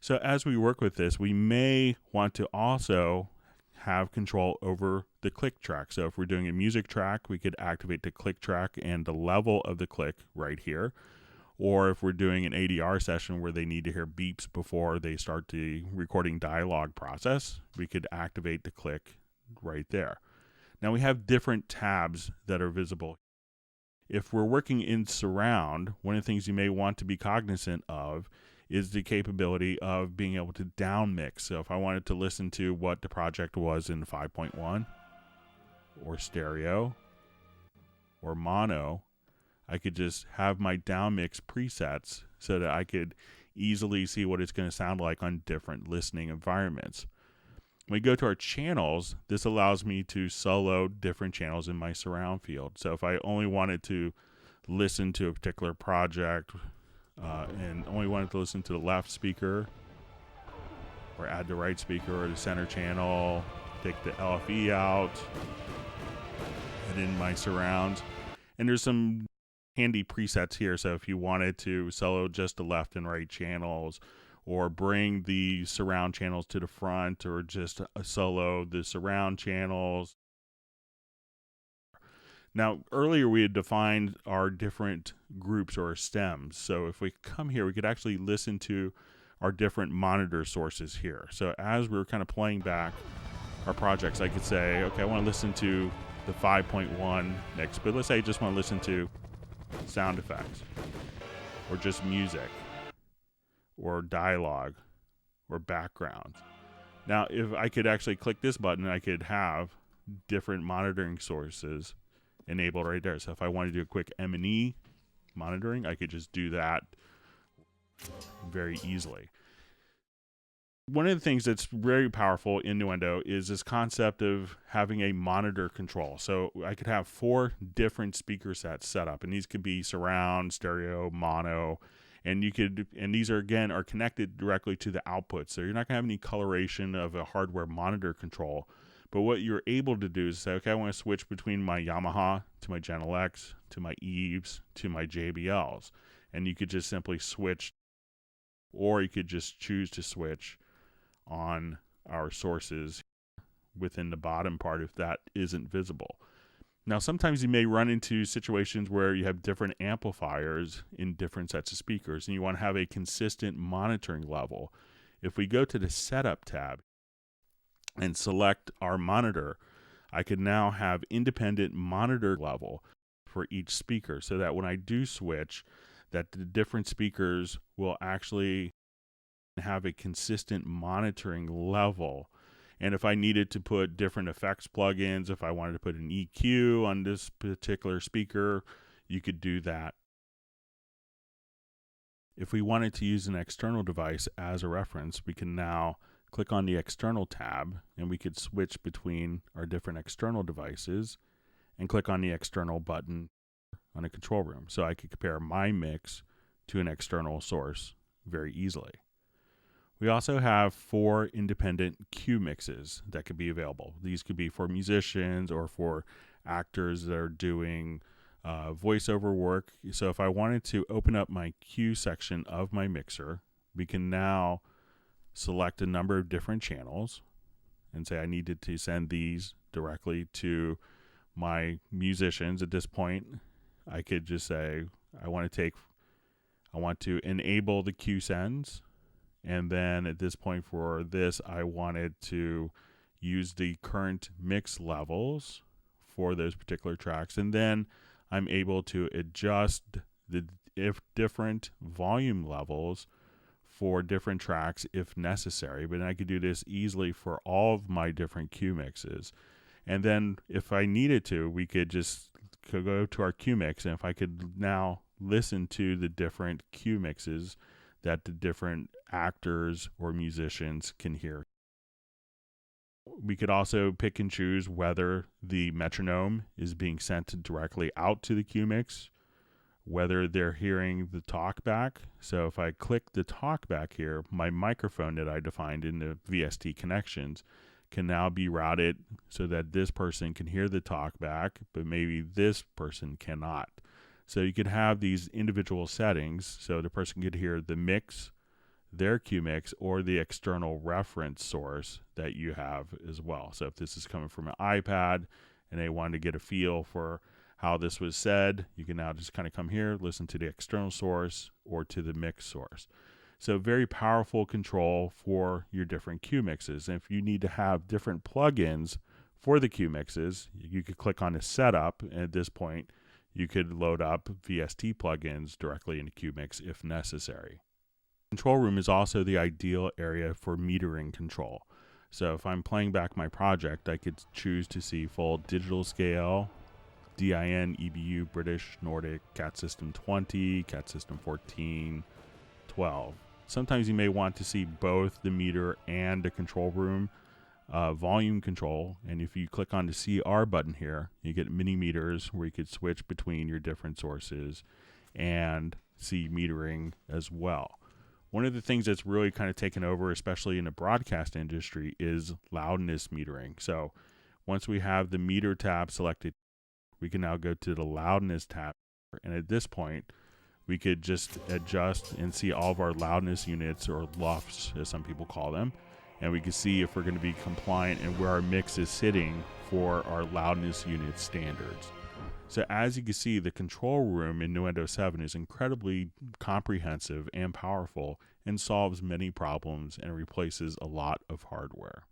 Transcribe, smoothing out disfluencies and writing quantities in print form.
So as we work with this, we may want to also have control over the click track. So if we're doing a music track, we could activate the click track and the level of the click right here. Or if we're doing an ADR session where they need to hear beeps before they start the recording dialogue process, we could activate the click right there. Now we have different tabs that are visible. If we're working in surround, one of the things you may want to be cognizant of is the capability of being able to down mix. So if I wanted to listen to what the project was in 5.1 or stereo or mono, I could just have my down mix presets so that I could easily see what it's going to sound like on different listening environments. When we go to our channels, this allows me to solo different channels in my surround field. So if I only wanted to listen to a particular project and only wanted to listen to the left speaker or add the right speaker or the center channel, take the LFE out, and in my surrounds. And there's some handy presets here. So if you wanted to solo just the left and right channels, or bring the surround channels to the front, or just solo the surround channels. Now, earlier we had defined our different groups or stems. So if we come here, we could actually listen to our different monitor sources here. So as we're kind of playing back our projects, I could say, okay, I want to listen to the 5.1 mix, but let's say I just want to listen to sound effects, or just music, or dialogue, or background. Now, if I could actually click this button, I could have different monitoring sources enabled right there. So if I want to do a quick M&E monitoring, I could just do that very easily. One of the things that's very powerful in Nuendo is this concept of having a monitor control. So I could have 4 different speaker sets set up, and these could be surround, stereo, mono, and these are connected directly to the output. So you're not gonna have any coloration of a hardware monitor control. But what you're able to do is say, okay, I want to switch between my Yamaha to my Gentle X to my Eves to my JBLs, and you could just simply switch, or you could just choose to switch on our sources within the bottom part if that isn't visible. Now, sometimes you may run into situations where you have different amplifiers in different sets of speakers, and you want to have a consistent monitoring level. If we go to the Setup tab and select our monitor, I could now have independent monitor level for each speaker, so that when I do switch, that the different speakers will actually have a consistent monitoring level. And if I needed to put different effects plugins, if I wanted to put an EQ on this particular speaker, you could do that. If we wanted to use an external device as a reference, we can now click on the external tab, and we could switch between our different external devices and click on the external button on the control room. So I could compare my mix to an external source very easily. We also have 4 independent cue mixes that could be available. These could be for musicians or for actors that are doing voiceover work. So if I wanted to open up my cue section of my mixer, we can now select a number of different channels and say I needed to send these directly to my musicians. At this point, I could just say I want to enable the cue sends. And then at this point for this, I wanted to use the current mix levels for those particular tracks. And then I'm able to adjust the different volume levels for different tracks if necessary. But I could do this easily for all of my different cue mixes. And then if I needed to, we could just go to our cue mix. And if I could now listen to the different cue mixes that the different actors or musicians can hear. We could also pick and choose whether the metronome is being sent directly out to the cue mix, whether they're hearing the talkback. So if I click the talkback here, my microphone that I defined in the VST connections can now be routed so that this person can hear the talkback, but maybe this person cannot. So you could have these individual settings so the person could hear the mix, their QMix or the external reference source that you have as well. So if this is coming from an iPad and they wanted to get a feel for how this was said, you can now just kind of come here, listen to the external source or to the mix source. So very powerful control for your different QMixes. And if you need to have different plugins for the QMixes, you could click on the setup, and at this point you could load up VST plugins directly into QMix if necessary. Control room is also the ideal area for metering control. So if I'm playing back my project, I could choose to see full digital scale, DIN, EBU, British, Nordic, CAT system 20, CAT system 14, 12. Sometimes you may want to see both the meter and the control room volume control. And if you click on the CR button here, you get mini meters where you could switch between your different sources and see metering as well. One of the things that's really kind of taken over, especially in the broadcast industry, is loudness metering. So once we have the meter tab selected, we can now go to the loudness tab. And at this point, we could just adjust and see all of our loudness units, or LUFs as some people call them. And we can see if we're going to be compliant and where our mix is sitting for our loudness unit standards. So as you can see, the control room in Nuendo 7 is incredibly comprehensive and powerful and solves many problems and replaces a lot of hardware.